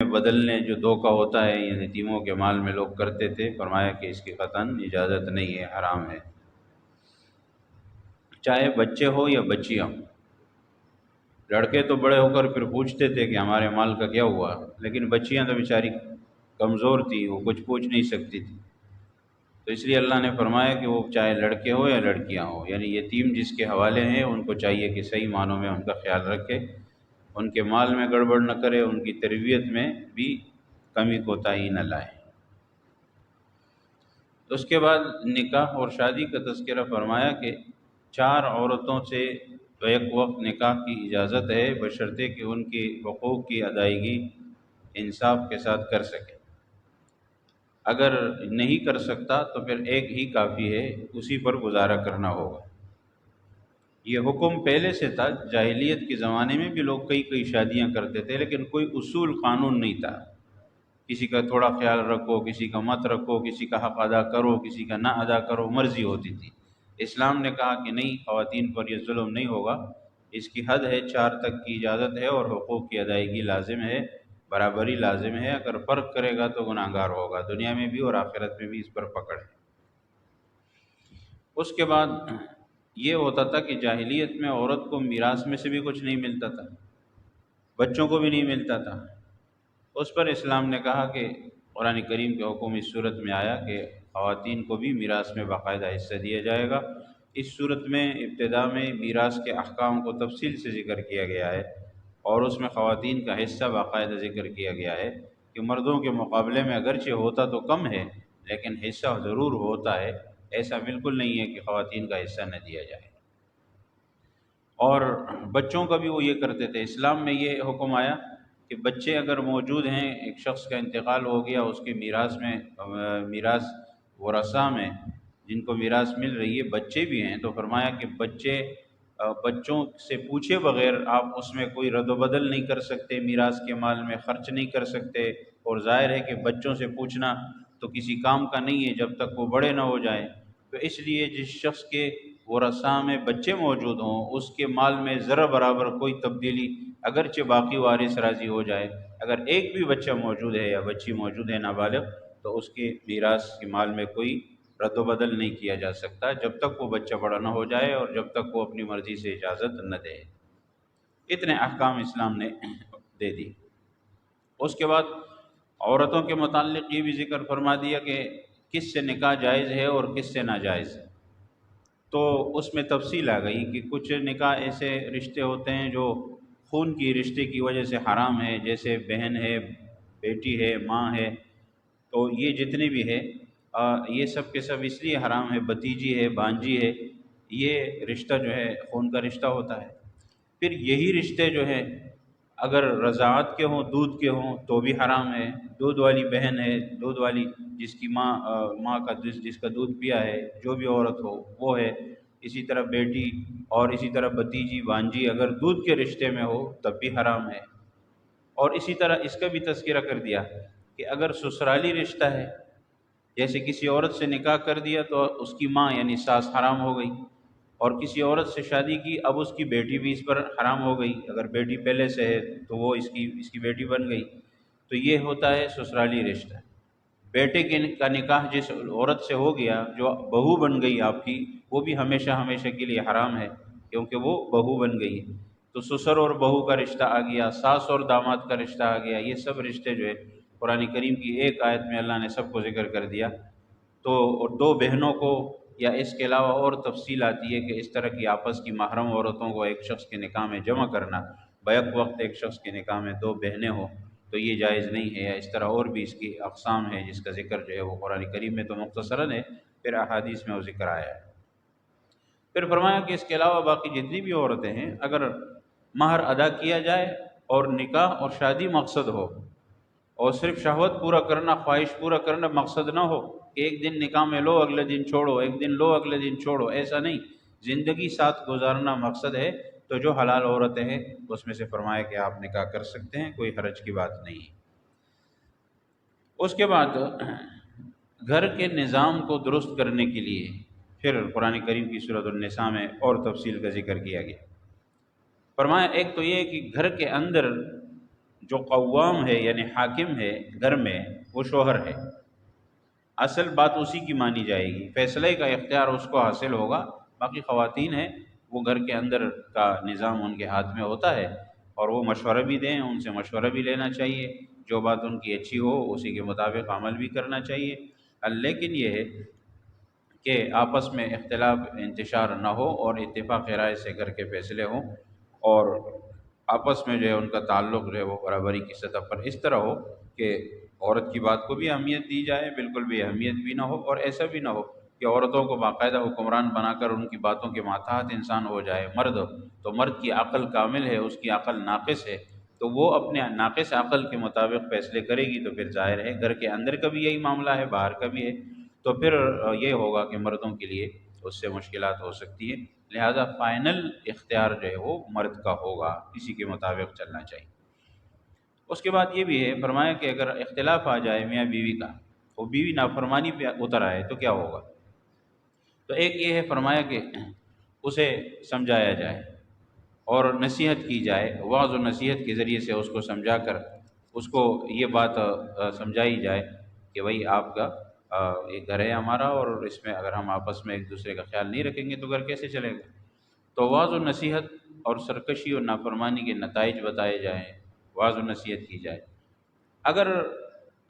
بدلنے جو دھوکہ ہوتا ہے یہ یتیموں کے مال میں لوگ کرتے تھے، فرمایا کہ اس کی قطعاً اجازت نہیں ہے، حرام ہے، چاہے بچے ہو یا بچیاں ہوں۔ لڑکے تو بڑے ہو کر پھر پوچھتے تھے کہ ہمارے مال کا کیا ہوا، لیکن بچیاں تو بیچاری کمزور تھی، وہ کچھ پوچھ نہیں سکتی تھی، تو اس لیے اللہ نے فرمایا کہ وہ چاہے لڑکے ہو یا لڑکیاں ہوں، یعنی یتیم جس کے حوالے ہیں ان کو چاہیے کہ صحیح معنوں میں ان کا خیال رکھے، ان کے مال میں گڑبڑ نہ کرے، ان کی تربیت میں بھی کمی کوتاہی نہ لائے۔ اس کے بعد نکاح اور شادی کا تذکرہ فرمایا کہ 4 عورتوں سے بیک وقت نکاح کی اجازت ہے، بشرطے کہ ان کے حقوق کی ادائیگی انصاف کے ساتھ کر سکے۔ اگر نہیں کر سکتا تو پھر ایک ہی کافی ہے، اسی پر گزارا کرنا ہوگا۔ یہ حکم پہلے سے تھا، جاہلیت کے زمانے میں بھی لوگ کئی شادیاں کرتے تھے، لیکن کوئی اصول قانون نہیں تھا، کسی کا تھوڑا خیال رکھو، کسی کا مت رکھو، کسی کا حق ادا کرو، کسی کا نہ ادا کرو، مرضی ہوتی تھی۔ اسلام نے کہا کہ نہیں، خواتین پر یہ ظلم نہیں ہوگا، اس کی حد ہے 4 تک کی اجازت ہے، اور حقوق کی ادائیگی لازم ہے، برابری لازم ہے، اگر فرق کرے گا تو گناہگار ہوگا، دنیا میں بھی اور آخرت میں بھی اس پر پکڑ ہے۔ اس کے بعد یہ ہوتا تھا کہ جاہلیت میں عورت کو میراث میں سے بھی کچھ نہیں ملتا تھا، بچوں کو بھی نہیں ملتا تھا۔ اس پر اسلام نے کہا کہ قرآن کریم کے حکم اس صورت میں آیا کہ خواتین کو بھی میراث میں باقاعدہ حصہ دیا جائے گا۔ اس صورت میں ابتدا میں میراث کے احکام کو تفصیل سے ذکر کیا گیا ہے، اور اس میں خواتین کا حصہ باقاعدہ ذکر کیا گیا ہے کہ مردوں کے مقابلے میں اگرچہ ہوتا تو کم ہے، لیکن حصہ ضرور ہوتا ہے، ایسا بالکل نہیں ہے کہ خواتین کا حصہ نہ دیا جائے۔ اور بچوں کا بھی وہ یہ کرتے تھے۔ اسلام میں یہ حکم آیا کہ بچے اگر موجود ہیں، ایک شخص کا انتقال ہو گیا، اس کے میراث میں میراث ورثاء میں جن کو میراث مل رہی ہے بچے بھی ہیں، تو فرمایا کہ بچوں سے پوچھے بغیر آپ اس میں کوئی رد و بدل نہیں کر سکتے، میراث کے مال میں خرچ نہیں کر سکتے، اور ظاہر ہے کہ بچوں سے پوچھنا تو کسی کام کا نہیں ہے جب تک وہ بڑے نہ ہو جائیں، تو اس لیے جس شخص کے ورثاء میں بچے موجود ہوں اس کے مال میں ذرہ برابر کوئی تبدیلی، اگرچہ باقی وارث راضی ہو جائے، اگر ایک بھی بچہ موجود ہے یا بچی موجود ہے نابالغ، تو اس کے میراث کے مال میں کوئی رد و بدل نہیں کیا جا سکتا جب تک وہ بچہ بڑا نہ ہو جائے اور جب تک وہ اپنی مرضی سے اجازت نہ دے۔ اتنے احکام اسلام نے دے دی۔ اس کے بعد عورتوں کے متعلق یہ بھی ذکر فرما دیا کہ کس سے نکاح جائز ہے اور کس سے ناجائز ہے۔ تو اس میں تفصیل آ گئی کہ کچھ نکاح ایسے رشتے ہوتے ہیں جو خون کی رشتے کی وجہ سے حرام ہے، جیسے بہن ہے، بیٹی ہے، ماں ہے، تو یہ جتنے بھی ہے یہ سب کے سب اس لیے حرام ہے، بھتیجی ہے، بھانجی ہے، یہ رشتہ جو ہے خون کا رشتہ ہوتا ہے۔ پھر یہی رشتے جو ہے اگر رضاعت کے ہوں، دودھ کے ہوں، تو بھی حرام ہے۔ دودھ والی بہن ہے، دودھ والی جس کی ماں کا جس کا دودھ پیا ہے، جو بھی عورت ہو وہ ہے، اسی طرح بیٹی، اور اسی طرح بھتیجی، بھانجی اگر دودھ کے رشتے میں ہو تب بھی حرام ہے۔ اور اسی طرح اس کا بھی تذکرہ کر دیا کہ اگر سسرالی رشتہ ہے، جیسے کسی عورت سے نکاح کر دیا تو اس کی ماں یعنی ساس حرام ہو گئی، اور کسی عورت سے شادی کی، اب اس کی بیٹی بھی اس پر حرام ہو گئی، اگر بیٹی پہلے سے ہے تو وہ اس کی بیٹی بن گئی، تو یہ ہوتا ہے سسرالی رشتہ۔ بیٹے کا نکاح جس عورت سے ہو گیا جو بہو بن گئی آپ کی، وہ بھی ہمیشہ ہمیشہ کے لیے حرام ہے کیونکہ وہ بہو بن گئی ہے۔ تو سسر اور بہو کا رشتہ آ گیا، ساس اور داماد کا رشتہ آ گیا، یہ سب رشتے جو ہے قرآن کریم کی ایک آیت میں اللہ نے سب کو ذکر کر دیا۔ تو اور 2 بہنوں کو، یا اس کے علاوہ اور تفصیل آتی ہے کہ اس طرح کی آپس کی محرم عورتوں کو ایک شخص کے نکاح میں جمع کرنا، بیک وقت ایک شخص کے نکاح میں 2 بہنیں ہوں تو یہ جائز نہیں ہے، یا اس طرح اور بھی اس کی اقسام ہے جس کا ذکر جو ہے وہ قرآن کریم میں تو مختصراً ہے، پھر احادیث میں وہ ذکر آیا ہے۔ پھر فرمایا کہ اس کے علاوہ باقی جتنی بھی عورتیں ہیں، اگر مہر ادا کیا جائے اور نکاح اور شادی مقصد ہو، اور صرف شہوت پورا کرنا، خواہش پورا کرنا مقصد نہ ہو کہ ایک دن نکاح میں لو اگلے دن چھوڑو، ایک دن لو اگلے دن چھوڑو، ایسا نہیں، زندگی ساتھ گزارنا مقصد ہے، تو جو حلال عورتیں ہیں اس میں سے فرمایا کہ آپ نکاح کر سکتے ہیں، کوئی حرج کی بات نہیں ہے۔ اس کے بعد گھر کے نظام کو درست کرنے کے لیے پھر قرآن کریم کی سورۃ النساء میں اور تفصیل کا ذکر کیا گیا۔ فرمایا ایک تو یہ کہ گھر کے اندر جو قوام ہے یعنی حاکم ہے گھر میں وہ شوہر ہے، اصل بات اسی کی مانی جائے گی، فیصلے کا اختیار اس کو حاصل ہوگا، باقی خواتین ہیں وہ گھر کے اندر کا نظام ان کے ہاتھ میں ہوتا ہے، اور وہ مشورہ بھی دیں، ان سے مشورہ بھی لینا چاہیے، جو بات ان کی اچھی ہو اسی کے مطابق عمل بھی کرنا چاہیے۔ لیکن یہ ہے کہ آپس میں اختلاف انتشار نہ ہو اور اتفاق رائے سے کر کے فیصلے ہوں، اور آپس میں جو ہے ان کا تعلق جو ہے وہ برابری کی سطح پر اس طرح ہو کہ عورت کی بات کو بھی اہمیت دی جائے، بالکل بھی اہمیت بھی نہ ہو، اور ایسا بھی نہ ہو کہ عورتوں کو باقاعدہ حکمران بنا کر ان کی باتوں کے ماتحت انسان ہو جائے۔ مرد تو مرد کی عقل کامل ہے، اس کی عقل ناقص ہے، تو وہ اپنے ناقص عقل کے مطابق فیصلے کرے گی، تو پھر ظاہر ہے گھر کے اندر کا بھی یہی معاملہ ہے، باہر کا بھی ہے، تو پھر یہ ہوگا کہ مردوں کے لیے اس سے مشکلات ہو سکتی ہیں، لہذا فائنل اختیار جو ہے وہ مرد کا ہوگا، اسی کے مطابق چلنا چاہیے۔ اس کے بعد یہ بھی ہے، فرمایا کہ اگر اختلاف آ جائے میاں بیوی کا، وہ بیوی نافرمانی پہ اتر آئے تو کیا ہوگا؟ تو ایک یہ ہے، فرمایا کہ اسے سمجھایا جائے اور نصیحت کی جائے، وعظ و نصیحت کے ذریعے سے اس کو سمجھا کر اس کو یہ بات سمجھائی جائے کہ بھئی آپ کا یہ گھر ہے ہمارا، اور اس میں اگر ہم آپس میں ایک دوسرے کا خیال نہیں رکھیں گے تو گھر کیسے چلے گا؟ تو وعظ و نصیحت اور سرکشی اور نافرمانی کے نتائج بتائے جائیں، وعظ و نصیحت کی جائے۔ اگر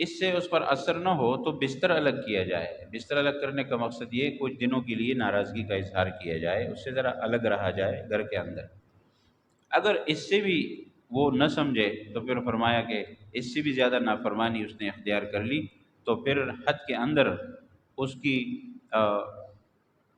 اس سے اس پر اثر نہ ہو تو بستر الگ کیا جائے۔ بستر الگ کرنے کا مقصد یہ کچھ دنوں کے لیے ناراضگی کا اظہار کیا جائے، اس سے ذرا الگ رہا جائے گھر کے اندر۔ اگر اس سے بھی وہ نہ سمجھے تو پھر فرمایا کہ اس سے بھی زیادہ نافرمانی اس نے اختیار کر لی تو پھر حد کے اندر اس کی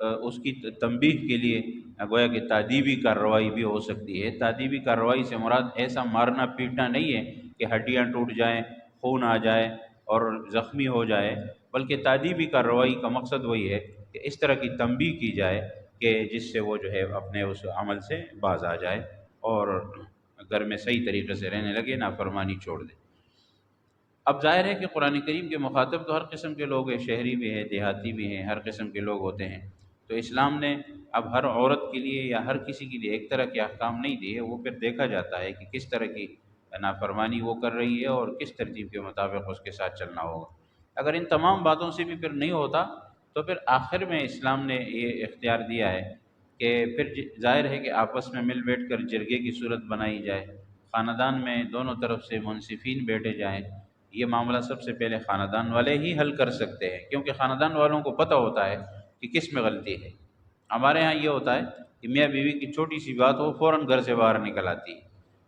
اس کی تنبیہ کے لیے گویا کہ تادیبی کارروائی بھی ہو سکتی ہے۔ تادیبی کارروائی سے مراد ایسا مارنا پیٹنا نہیں ہے کہ ہڈیاں ٹوٹ جائیں، خون آ جائے اور زخمی ہو جائے، بلکہ تادیبی کارروائی کا مقصد وہی ہے کہ اس طرح کی تنبیہ کی جائے کہ جس سے وہ جو ہے اپنے اس عمل سے باز آ جائے اور گھر میں صحیح طریقے سے رہنے لگے، نافرمانی چھوڑ دے۔ اب ظاہر ہے کہ قرآن کریم کے مخاطب تو ہر قسم کے لوگ ہیں، شہری بھی ہیں، دیہاتی بھی ہیں، ہر قسم کے لوگ ہوتے ہیں، تو اسلام نے اب ہر عورت کے لیے یا ہر کسی کے لیے ایک طرح کے احکام نہیں دیے، وہ پھر دیکھا جاتا ہے کہ کس طرح کی نافرمانی وہ کر رہی ہے اور کس ترتیب کے مطابق اس کے ساتھ چلنا ہوگا۔ اگر ان تمام باتوں سے بھی پھر نہیں ہوتا تو پھر آخر میں اسلام نے یہ اختیار دیا ہے کہ پھر ظاہر ہے کہ آپس میں مل بیٹھ کر جرگے کی صورت بنائی جائے، خاندان میں دونوں طرف سے منصفین بیٹھے جائیں۔ یہ معاملہ سب سے پہلے خاندان والے ہی حل کر سکتے ہیں، کیونکہ خاندان والوں کو پتہ ہوتا ہے کہ کس میں غلطی ہے۔ ہمارے ہاں یہ ہوتا ہے کہ میاں بیوی کی چھوٹی سی بات ہو فوراً گھر سے باہر نکل آتی ہے،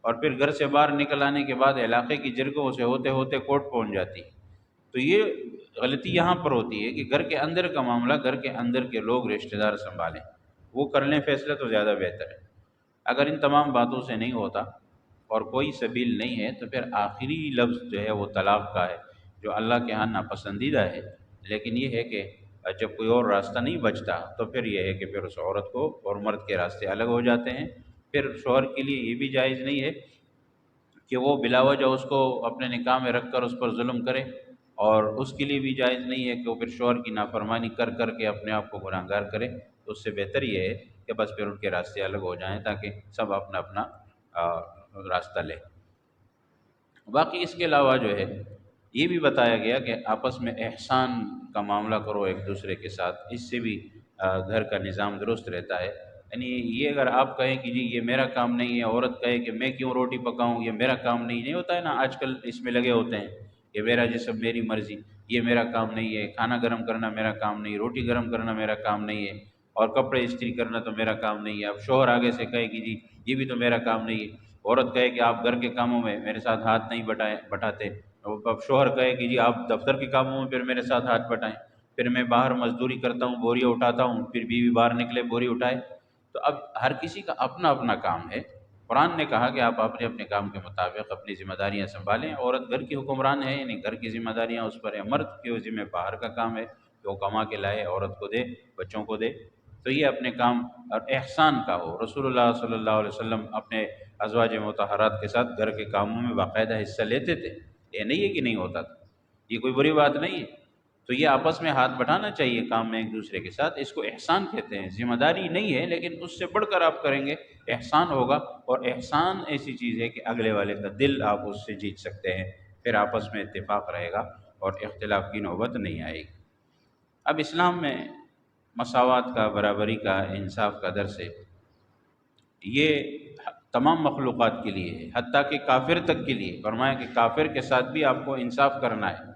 اور پھر گھر سے باہر نکل آنے کے بعد علاقے کی جرگوں سے ہوتے ہوتے کورٹ پہنچ جاتی ہے۔ تو یہ غلطی یہاں پر ہوتی ہے کہ گھر کے اندر کا معاملہ گھر کے اندر کے لوگ رشتہ دار سنبھالیں، وہ کر لیں فیصلہ تو زیادہ بہتر ہے۔ اگر ان تمام باتوں سے نہیں ہوتا اور کوئی سبیل نہیں ہے تو پھر آخری لفظ جو ہے وہ طلاق کا ہے، جو اللہ کے ہاں ناپسندیدہ ہے، لیکن یہ ہے کہ جب کوئی اور راستہ نہیں بچتا تو پھر یہ ہے کہ پھر اس عورت کو اور مرد کے راستے الگ ہو جاتے ہیں۔ پھر شوہر کے لیے یہ بھی جائز نہیں ہے کہ وہ بلا وجہ اس کو اپنے نکاح میں رکھ کر اس پر ظلم کرے، اور اس کے لیے بھی جائز نہیں ہے کہ وہ پھر شوہر کی نافرمانی کر کر کے اپنے آپ کو گناہگار کرے۔ تو اس سے بہتر یہ ہے کہ بس پھر ان کے راستے الگ ہو جائیں تاکہ سب اپنا اپنا راستہ لے۔ باقی اس کے علاوہ جو ہے یہ بھی بتایا گیا کہ آپس میں احسان کا معاملہ کرو ایک دوسرے کے ساتھ، اس سے بھی گھر کا نظام درست رہتا ہے۔ یعنی یہ اگر آپ کہیں کہ جی یہ میرا کام نہیں ہے، عورت کہے کہ میں کیوں روٹی پکاؤں، یہ میرا کام نہیں ہوتا ہے نا، آج کل اس میں لگے ہوتے ہیں کہ میرا جسم میری مرضی، یہ میرا کام نہیں ہے، کھانا گرم کرنا میرا کام نہیں، روٹی گرم کرنا میرا کام نہیں ہے، اور کپڑے استری کرنا تو میرا کام نہیں ہے۔ اب شوہر آگے سے کہے کہ جی یہ بھی تو میرا کام نہیں ہے، عورت کہے کہ آپ گھر کے کاموں میں میرے ساتھ ہاتھ نہیں بٹاتے، اب شوہر کہے کہ جی آپ دفتر کے کاموں میں پھر میرے ساتھ ہاتھ بٹائیں، پھر میں باہر مزدوری کرتا ہوں بوریاں اٹھاتا ہوں، پھر بیوی باہر نکلے بوری اٹھائے، تو اب ہر کسی کا اپنا اپنا کام ہے۔ قرآن نے کہا کہ آپ اپنے اپنے کام کے مطابق اپنی ذمہ داریاں سنبھالیں، عورت گھر کی حکمران ہے، یعنی گھر کی ذمہ داریاں اس پر ہے، مرد کے ذمہ باہر کا کام ہے کہ وہ کما کے لائے، عورت کو دے، بچوں کو دے، تو یہ اپنے کام اور احسان کا ہو۔ رسول اللہ صلی اللہ علیہ وسلم اپنے ازواج مطہرات کے ساتھ گھر کے کاموں میں باقاعدہ حصہ لیتے تھے، یہ نہیں ہے کہ نہیں ہوتا تھا، یہ کوئی بری بات نہیں ہے۔ تو یہ آپس میں ہاتھ بٹانا چاہیے کام میں ایک دوسرے کے ساتھ، اس کو احسان کہتے ہیں۔ ذمہ داری نہیں ہے لیکن اس سے بڑھ کر آپ کریں گے احسان ہوگا، اور احسان ایسی چیز ہے کہ اگلے والے کا دل آپ اس سے جیت سکتے ہیں، پھر آپس میں اتفاق رہے گا اور اختلاف کی نوبت نہیں آئے گی۔ اب اسلام میں مساوات کا، برابری کا، انصاف کا درس ہے، یہ تمام مخلوقات کے لیے ہے، حتیٰ کہ کافر تک کے لیے۔ فرمایا کہ کافر کے ساتھ بھی آپ کو انصاف کرنا ہے،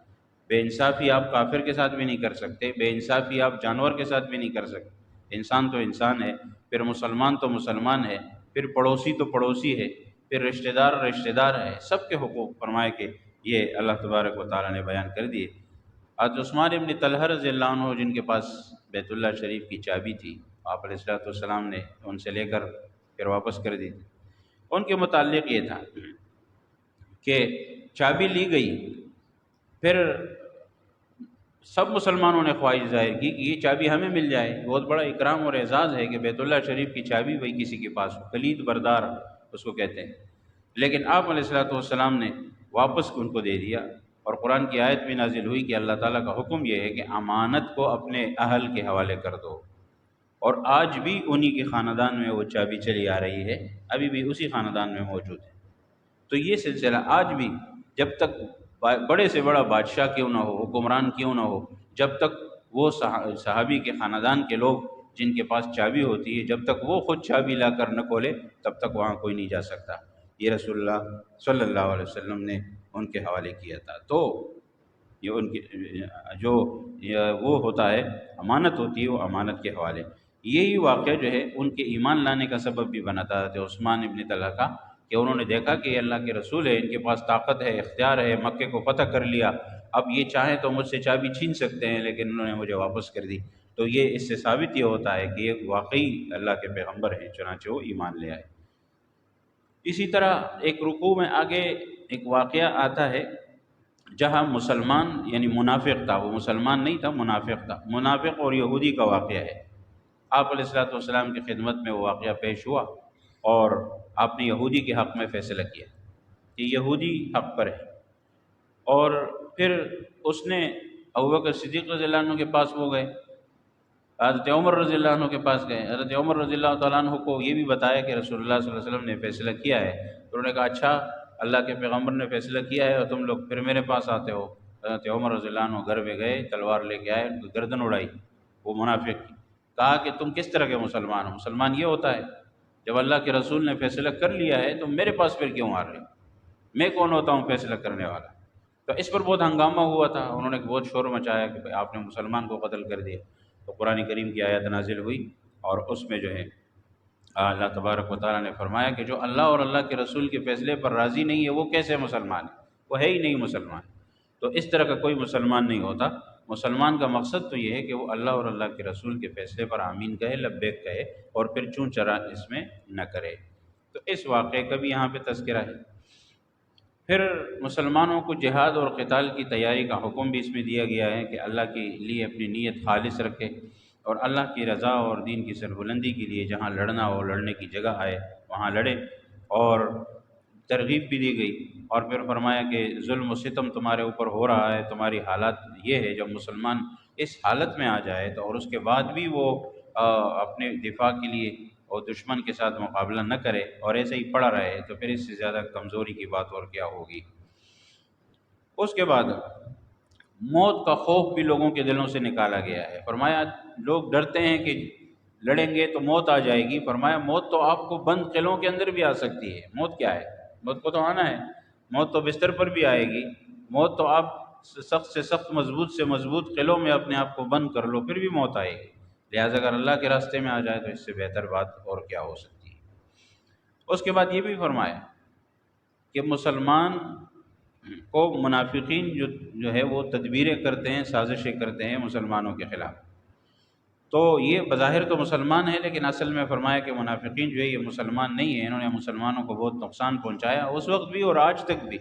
بے انصافی آپ کافر کے ساتھ بھی نہیں کر سکتے، بے انصافی آپ جانور کے ساتھ بھی نہیں کر سکتے۔ انسان تو انسان ہے، پھر مسلمان تو مسلمان ہے، پھر پڑوسی تو پڑوسی ہے، پھر رشتہ دار رشتہ دار ہے، سب کے حقوق فرمائے کہ یہ اللہ تبارک و تعالیٰ نے بیان کر دیے۔ حضرت عثمان ابن طلحہ رضی اللہ عنہ جن کے پاس بیت اللہ شریف کی چابی تھی، آپ علیہ الصلوۃ والسلام نے ان سے لے کر پھر واپس کر دی تھی، ان کے متعلق یہ تھا کہ چابی لی گئی، پھر سب مسلمانوں نے خواہش ظاہر کی کہ یہ چابی ہمیں مل جائے، بہت بڑا اکرام اور اعزاز ہے کہ بیت اللہ شریف کی چابی وہی کسی کے پاس ہو، کلید بردار اس کو کہتے ہیں۔ لیکن آپ علیہ الصلوۃ والسلام نے واپس ان کو دے دیا، اور قرآن کی آیت بھی نازل ہوئی کہ اللہ تعالیٰ کا حکم یہ ہے کہ امانت کو اپنے اہل کے حوالے کر دو، اور آج بھی انہی کے خاندان میں وہ چابی چلی آ رہی ہے، ابھی بھی اسی خاندان میں موجود ہے۔ تو یہ سلسلہ آج بھی، جب تک بڑے سے بڑا بادشاہ کیوں نہ ہو، حکمران کیوں نہ ہو، جب تک وہ صحابی کے خاندان کے لوگ جن کے پاس چابی ہوتی ہے، جب تک وہ خود چابی لا کر نہ کھولے تب تک وہاں کوئی نہیں جا سکتا۔ یہ رسول اللہ صلی اللہ علیہ وسلم نے ان کے حوالے کیا تھا۔ تو یہ ان کی جو وہ ہوتا ہے، امانت ہوتی ہے، وہ امانت کے حوالے۔ یہی واقعہ جو ہے ان کے ایمان لانے کا سبب بھی بنا تھا حضرت عثمان ابن طلحہ کا، کہ انہوں نے دیکھا کہ یہ اللہ کے رسول ہے، ان کے پاس طاقت ہے، اختیار ہے، مکے کو فتح کر لیا، اب یہ چاہیں تو مجھ سے چابی چھین سکتے ہیں، لیکن انہوں نے مجھے واپس کر دی۔ تو یہ اس سے ثابت یہ ہوتا ہے کہ یہ واقعی اللہ کے پیغمبر ہیں، چنانچہ وہ ایمان لے آئے۔ اسی طرح ایک رکوع میں آگے ایک واقعہ آتا ہے جہاں مسلمان یعنی منافق تھا، وہ مسلمان نہیں تھا، منافق تھا، منافق اور یہودی کا واقعہ ہے۔ آپ علیہ الصلوۃ والسلام کی خدمت میں وہ واقعہ پیش ہوا، اور آپ نے یہودی کے حق میں فیصلہ کیا کہ یہودی حق پر ہے، اور پھر اس نے ابوبکر صدیق رضی اللہ عنہ کے پاس وہ گئے، حضرت عمر رضی اللہ عنہ کے پاس گئے، حضرت عمر رضی اللہ تعالیٰ عنہ کو یہ بھی بتایا کہ رسول اللہ صلی اللہ علیہ وسلم نے فیصلہ کیا ہے، تو انہوں نے کہا اچھا، اللہ کے پیغمبر نے فیصلہ کیا ہے اور تم لوگ پھر میرے پاس آتے ہو۔ حضرت عمر رضی اللہ عنہ گھر میں گئے، تلوار لے کے آئے، ان کی گردن اڑائی وہ منافق کی، کہا کہ تم کس طرح کے مسلمان ہو؟ مسلمان یہ ہوتا ہے جب اللہ کے رسول نے فیصلہ کر لیا ہے تو میرے پاس پھر کیوں آ رہے ہو؟ میں کون ہوتا ہوں فیصلہ کرنے والا؟ تو اس پر بہت ہنگامہ ہوا تھا، انہوں نے بہت شور مچایا کہ آپ نے مسلمان کو قتل کر دیا۔ تو قرآن کریم کی آیت نازل ہوئی، اور اس میں جو ہے اللہ تبارک و تعالیٰ نے فرمایا کہ جو اللہ اور اللہ کے رسول کے فیصلے پر راضی نہیں ہے وہ کیسے مسلمان ہے؟ وہ ہے ہی نہیں مسلمان۔ تو اس طرح کا کوئی مسلمان نہیں ہوتا۔ مسلمان کا مقصد تو یہ ہے کہ وہ اللہ اور اللہ کے رسول کے فیصلے پر آمین کہے، لبیک کہے، اور پھر چون چرا اس میں نہ کرے۔ تو اس واقعے کا بھی یہاں پہ تذکرہ ہے۔ پھر مسلمانوں کو جہاد اور قتال کی تیاری کا حکم بھی اس میں دیا گیا ہے کہ اللہ کے لیے اپنی نیت خالص رکھے، اور اللہ کی رضا اور دین کی سربلندی کے لیے جہاں لڑنا ہو، لڑنے کی جگہ آئے وہاں لڑے، اور ترغیب بھی دی گئی۔ اور پھر فرمایا کہ ظلم و ستم تمہارے اوپر ہو رہا ہے، تمہاری حالات یہ ہے، جب مسلمان اس حالت میں آ جائے تو اور اس کے بعد بھی وہ اپنے دفاع کے لیے اور دشمن کے ساتھ مقابلہ نہ کرے اور ایسے ہی پڑا رہے، تو پھر اس سے زیادہ کمزوری کی بات اور کیا ہوگی۔ اس کے بعد موت کا خوف بھی لوگوں کے دلوں سے نکالا گیا ہے۔ فرمایا لوگ ڈرتے ہیں کہ لڑیں گے تو موت آ جائے گی، فرمایا موت تو آپ کو بند قلعوں کے اندر بھی آ سکتی ہے۔ موت کیا ہے؟ موت کو تو آنا ہے، موت تو بستر پر بھی آئے گی، موت تو آپ سخت سے سخت، مضبوط سے مضبوط قلعوں میں اپنے آپ کو بند کر لو، پھر بھی موت آئے گی۔ لہٰذا اگر اللہ کے راستے میں آ جائے تو اس سے بہتر بات اور کیا ہو سکتی ہے۔ اس کے بعد یہ بھی فرمایا کہ مسلمان کو منافقین جو ہے وہ تدبیریں کرتے ہیں، سازشیں کرتے ہیں مسلمانوں کے خلاف۔ تو یہ بظاہر تو مسلمان ہے، لیکن اصل میں فرمایا کہ منافقین جو ہے یہ مسلمان نہیں ہیں، انہوں نے مسلمانوں کو بہت نقصان پہنچایا اس وقت بھی اور آج تک بھی۔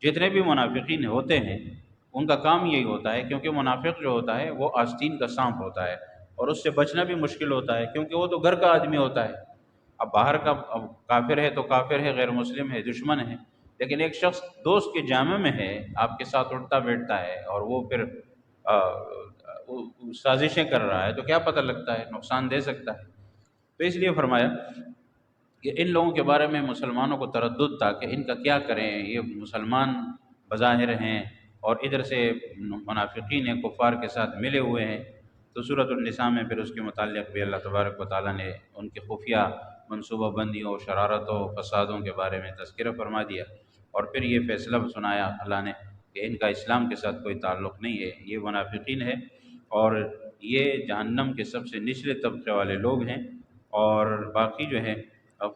جتنے بھی منافقین ہوتے ہیں ان کا کام یہی ہوتا ہے، کیونکہ منافق جو ہوتا ہے وہ آستین کا سانپ ہوتا ہے، اور اس سے بچنا بھی مشکل ہوتا ہے، کیونکہ وہ تو گھر کا آدمی ہوتا ہے۔ اب باہر کا اب کافر ہے تو کافر ہے، غیر مسلم ہے، دشمن ہے، لیکن ایک شخص دوست کے جامع میں ہے، آپ کے ساتھ اٹھتا بیٹھتا ہے، اور وہ پھر سازشیں کر رہا ہے تو کیا پتہ لگتا ہے، نقصان دے سکتا ہے۔ تو اس لیے فرمایا کہ ان لوگوں کے بارے میں مسلمانوں کو تردد تھا کہ ان کا کیا کریں، یہ مسلمان بظاہر ہیں اور ادھر سے منافقین ہیں، کفار کے ساتھ ملے ہوئے ہیں۔ تو سورۃ النساء میں پھر اس کے متعلق بھی اللہ تبارک و تعالیٰ نے ان کے خفیہ منصوبہ بندیوں، شرارتوں، فسادوں کے بارے میں تذکرہ فرما دیا، اور پھر یہ فیصلہ سنایا اللہ نے کہ ان کا اسلام کے ساتھ کوئی تعلق نہیں ہے، یہ منافقین ہے اور یہ جہنم کے سب سے نچلے طبقے والے لوگ ہیں۔ اور باقی جو ہے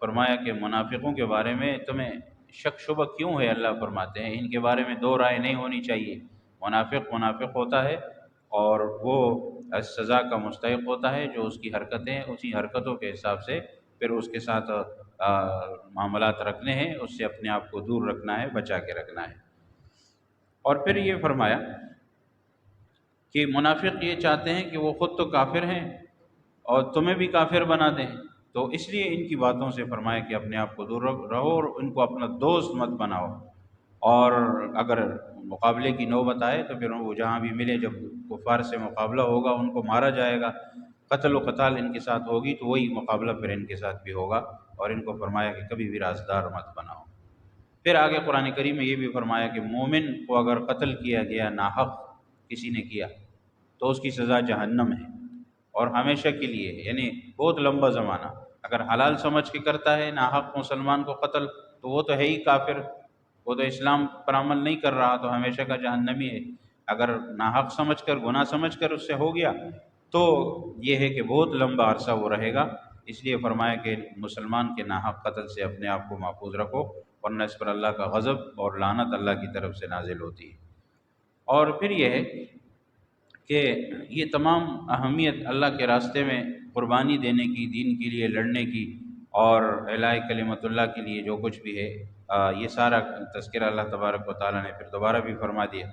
فرمایا کہ منافقوں کے بارے میں تمہیں شک شبہ کیوں ہے، اللہ فرماتے ہیں ان کے بارے میں دو رائے نہیں ہونی چاہیے۔ منافق منافق ہوتا ہے اور وہ سزا کا مستحق ہوتا ہے، جو اس کی حرکتیں اسی حرکتوں کے حساب سے پھر اس کے ساتھ معاملات رکھنے ہیں، اس سے اپنے آپ کو دور رکھنا ہے، بچا کے رکھنا ہے۔ اور پھر یہ فرمایا کہ منافق یہ چاہتے ہیں کہ وہ خود تو کافر ہیں اور تمہیں بھی کافر بنا دیں، تو اس لیے ان کی باتوں سے فرمایا کہ اپنے آپ کو دور رہو اور ان کو اپنا دوست مت بناؤ، اور اگر مقابلے کی نوبت آئے تو پھر وہ جہاں بھی ملے، جب کفار سے مقابلہ ہوگا ان کو مارا جائے گا، قتل و قتال ان کے ساتھ ہوگی، تو وہی مقابلہ پھر ان کے ساتھ بھی ہوگا، اور ان کو فرمایا کہ کبھی بھی رازدار مت بناؤ۔ پھر آگے قرآن کریم میں یہ بھی فرمایا کہ مومن کو اگر قتل کیا گیا ناحق کسی نے کیا تو اس کی سزا جہنم ہے، اور ہمیشہ کے لیے، یعنی بہت لمبا زمانہ۔ اگر حلال سمجھ کے کرتا ہے ناحق مسلمان کو قتل تو وہ تو ہے ہی کافر، وہ تو اسلام پر عمل نہیں کر رہا، تو ہمیشہ کا جہنمی ہے۔ اگر ناحق سمجھ کر، گناہ سمجھ کر اس سے ہو گیا تو یہ ہے کہ بہت لمبا عرصہ وہ رہے گا۔ اس لیے فرمایا کہ مسلمان کے ناحق قتل سے اپنے آپ کو محفوظ رکھو، ورنہ اس پر اللہ کا غضب اور لعنت اللہ کی طرف سے نازل ہوتی ہے۔ اور پھر یہ ہے کہ یہ تمام اہمیت اللہ کے راستے میں قربانی دینے کی، دین کے لیے لڑنے کی، اور اعلاء کلمت اللہ کے لیے جو کچھ بھی ہے، یہ سارا تذکرہ اللہ تبارک و تعالیٰ نے پھر دوبارہ بھی فرما دیا۔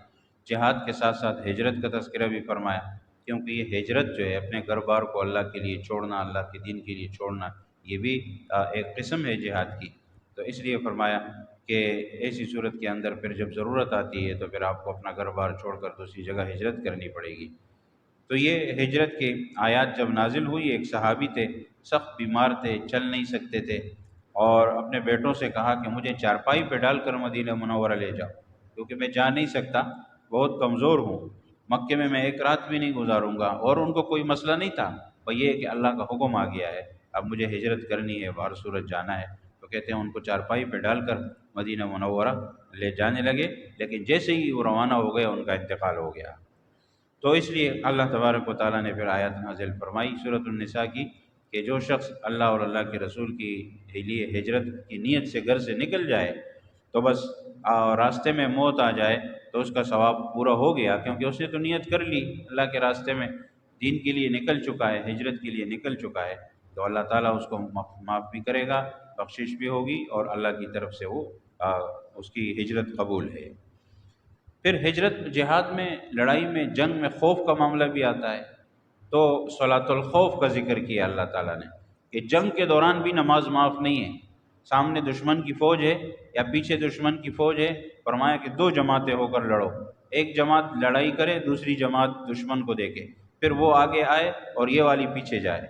جہاد کے ساتھ ساتھ ہجرت کا تذکرہ بھی فرمایا، کیونکہ یہ ہجرت جو ہے اپنے گھر بار کو اللہ کے لیے چھوڑنا، اللہ کے دین کے لیے چھوڑنا، یہ بھی ایک قسم ہے جہاد کی۔ تو اس لیے فرمایا کہ ایسی صورت کے اندر پھر جب ضرورت آتی ہے تو پھر آپ کو اپنا گھر بار چھوڑ کر دوسری جگہ ہجرت کرنی پڑے گی۔ تو یہ ہجرت کی آیات جب نازل ہوئی، ایک صحابی تھے، سخت بیمار تھے، چل نہیں سکتے تھے، اور اپنے بیٹوں سے کہا کہ مجھے چارپائی پہ ڈال کر مدینہ منورہ لے جاؤ، کیونکہ میں جا نہیں سکتا، بہت کمزور ہوں، مکے میں ایک رات بھی نہیں گزاروں گا۔ اور ان کو کوئی مسئلہ نہیں تھا، وہ یہ کہ اللہ کا حکم آ گیا ہے، اب مجھے ہجرت کرنی ہے، باہر صورت جانا ہے۔ تو کہتے ہیں ان کو چارپائی پہ ڈال کر مدینہ منورہ لے جانے لگے، لیکن جیسے ہی وہ روانہ ہو گئے ان کا انتقال ہو گیا۔ تو اس لیے اللہ تبارک و تعالیٰ نے پھر آیات نازل فرمائی سورۃ النساء کی کہ جو شخص اللہ اور اللہ کے رسول کی لیے ہجرت کی نیت سے گھر سے نکل جائے تو بس راستے میں موت آ جائے تو اس کا ثواب پورا ہو گیا، کیونکہ اس نے تو نیت کر لی، اللہ کے راستے میں دین کے لیے نکل چکا ہے، ہجرت کے لیے نکل چکا ہے، تو اللہ تعالیٰ اس کو معاف بھی کرے گا، بخشش بھی ہوگی، اور اللہ کی طرف سے وہ اس کی ہجرت قبول ہے۔ پھر ہجرت جہاد میں، لڑائی میں، جنگ میں خوف کا معاملہ بھی آتا ہے، تو صلاۃ الخوف کا ذکر کیا اللہ تعالیٰ نے کہ جنگ کے دوران بھی نماز معاف نہیں ہے۔ سامنے دشمن کی فوج ہے یا پیچھے دشمن کی فوج ہے، فرمایا کہ دو جماعتیں ہو کر لڑو، ایک جماعت لڑائی کرے، دوسری جماعت دشمن کو دیکھے، پھر وہ آگے آئے اور یہ والی پیچھے جائے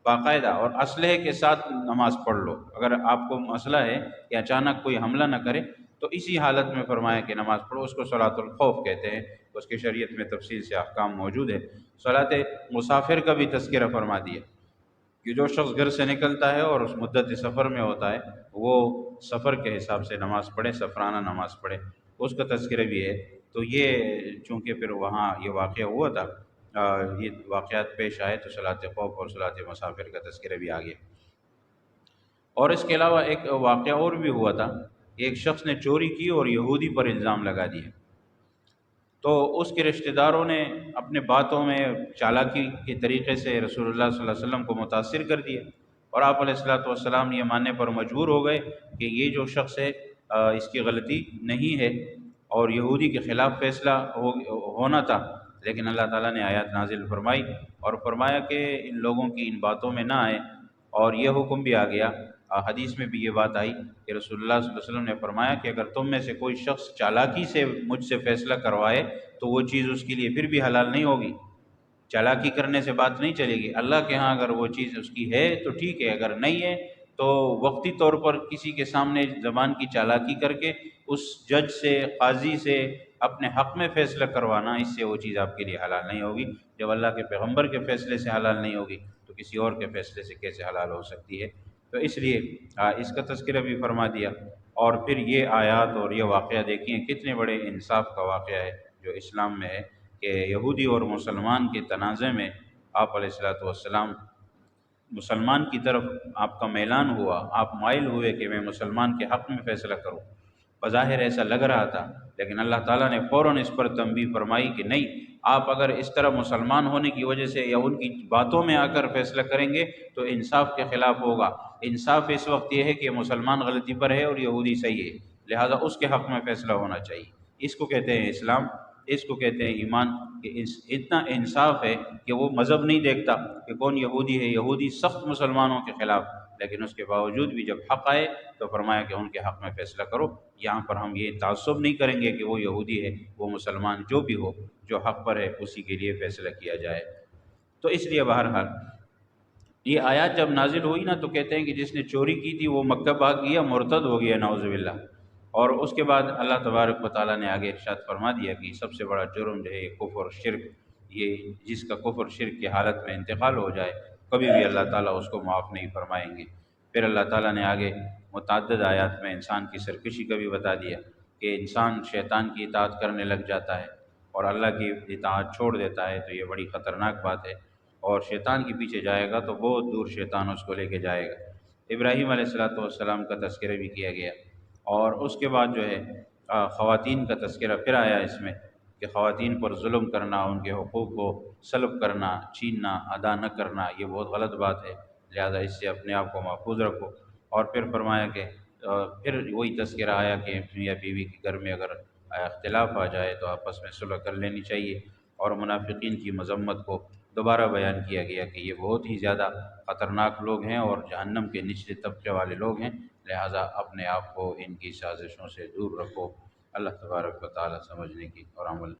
باقاعدہ، اور اسلحے کے ساتھ نماز پڑھ لو۔ اگر آپ کو مسئلہ ہے کہ اچانک کوئی حملہ نہ کرے تو اسی حالت میں فرمایا کہ نماز پڑھو، اس کو صلاۃ الخوف کہتے ہیں، اس کی شریعت میں تفصیل سے احکام موجود ہے۔ صلاۃ مسافر کا بھی تذکرہ فرما دیا کہ جو شخص گھر سے نکلتا ہے اور اس مدت سفر میں ہوتا ہے وہ سفر کے حساب سے نماز پڑھے، سفرانہ نماز پڑھے، اس کا تذکرہ بھی ہے۔ تو یہ چونکہ پھر وہاں یہ واقعہ ہوا تھا، یہ واقعات پیش آئے تو صلاۃ خوف اور صلاۃ مسافر کا تذکرہ بھی آ گیا۔ اور اس کے علاوہ ایک واقعہ اور بھی ہوا تھا، ایک شخص نے چوری کی اور یہودی پر الزام لگا دیا، تو اس کے رشتہ داروں نے اپنے باتوں میں چالاکی کے طریقے سے رسول اللہ صلی اللہ علیہ وسلم کو متاثر کر دیا، اور آپ علیہ الصلوۃ والسلام یہ ماننے پر مجبور ہو گئے کہ یہ جو شخص ہے اس کی غلطی نہیں ہے، اور یہودی کے خلاف فیصلہ ہونا تھا، لیکن اللہ تعالیٰ نے آیات نازل فرمائی اور فرمایا کہ ان لوگوں کی ان باتوں میں نہ آئے، اور یہ حکم بھی آ گیا حدیث میں بھی یہ بات آئی کہ رسول اللہ صلی اللہ علیہ وسلم نے فرمایا کہ اگر تم میں سے کوئی شخص چالاکی سے مجھ سے فیصلہ کروائے تو وہ چیز اس کے لیے پھر بھی حلال نہیں ہوگی۔ چالاکی کرنے سے بات نہیں چلے گی، اللہ کے ہاں اگر وہ چیز اس کی ہے تو ٹھیک ہے، اگر نہیں ہے تو وقتی طور پر کسی کے سامنے زبان کی چالاکی کر کے اس جج سے، قاضی سے اپنے حق میں فیصلہ کروانا، اس سے وہ چیز آپ کے لیے حلال نہیں ہوگی۔ جب اللہ کے پیغمبر کے فیصلے سے حلال نہیں ہوگی تو کسی اور کے فیصلے سے کیسے حلال ہو سکتی ہے؟ تو اس لیے اس کا تذکرہ بھی فرما دیا۔ اور پھر یہ آیات اور یہ واقعہ دیکھیں کتنے بڑے انصاف کا واقعہ ہے جو اسلام میں ہے، کہ یہودی اور مسلمان کے تنازع میں آپ علیہ الصلوۃ والسلام مسلمان کی طرف آپ کا میلان ہوا، آپ مائل ہوئے کہ میں مسلمان کے حق میں فیصلہ کروں۔ بظاہر ایسا لگ رہا تھا، لیکن اللہ تعالیٰ نے فوراً اس پر تنبیہ فرمائی کہ نہیں، آپ اگر اس طرح مسلمان ہونے کی وجہ سے یا ان کی باتوں میں آ کر فیصلہ کریں گے تو انصاف کے خلاف ہوگا۔ انصاف اس وقت یہ ہے کہ مسلمان غلطی پر ہے اور یہودی صحیح ہے، لہذا اس کے حق میں فیصلہ ہونا چاہیے۔ اس کو کہتے ہیں اسلام، اس کو کہتے ہیں ایمان، کہ اتنا انصاف ہے کہ وہ مذہب نہیں دیکھتا کہ کون یہودی ہے۔ یہودی سخت مسلمانوں کے خلاف، لیکن اس کے باوجود بھی جب حق آئے تو فرمایا کہ ان کے حق میں فیصلہ کرو۔ یہاں پر ہم یہ تعصب نہیں کریں گے کہ وہ یہودی ہے، وہ مسلمان، جو بھی ہو، جو حق پر ہے اسی کے لیے فیصلہ کیا جائے۔ تو اس لیے بہرحال یہ آیات جب نازل ہوئی نا تو کہتے ہیں کہ جس نے چوری کی تھی وہ مکہ بھاگ گیا، مرتد ہو گیا، نعوذ باللہ۔ اور اس کے بعد اللہ تبارک و تعالیٰ نے آگے ارشاد فرما دیا کہ سب سے بڑا جرم جو ہے یہ کفر شرک، یہ جس کا کفر شرک کی حالت میں انتقال ہو جائے کبھی بھی اللہ تعالیٰ اس کو معاف نہیں فرمائیں گے۔ پھر اللہ تعالیٰ نے آگے متعدد آیات میں انسان کی سرکشی کا بھی بتا دیا کہ انسان شیطان کی اطاعت کرنے لگ جاتا ہے اور اللہ کی اطاعت چھوڑ دیتا ہے تو یہ بڑی خطرناک بات ہے، اور شیطان کے پیچھے جائے گا تو بہت دور شیطان اس کو لے کے جائے گا۔ ابراہیم علیہ السلام کا تذکرہ بھی کیا گیا، اور اس کے بعد جو ہے خواتین کا تذکرہ پھر آیا اس میں کہ خواتین پر ظلم کرنا، ان کے حقوق کو سلب کرنا، چھیننا، ادا نہ کرنا، یہ بہت غلط بات ہے، لہذا اس سے اپنے آپ کو محفوظ رکھو۔ اور پھر فرمایا کہ پھر وہی تذکرہ آیا کہ میاں بیوی کے گھر میں اگر اختلاف آ جائے تو آپس میں صلح کر لینی چاہیے، اور منافقین کی مذمت کو دوبارہ بیان کیا گیا کہ یہ بہت ہی زیادہ خطرناک لوگ ہیں اور جہنم کے نچلے طبقے والے لوگ ہیں، لہٰذا اپنے آپ کو ان کی سازشوں سے دور رکھو۔ اللہ تبارک و تعالیٰ سمجھنے کی اور عمل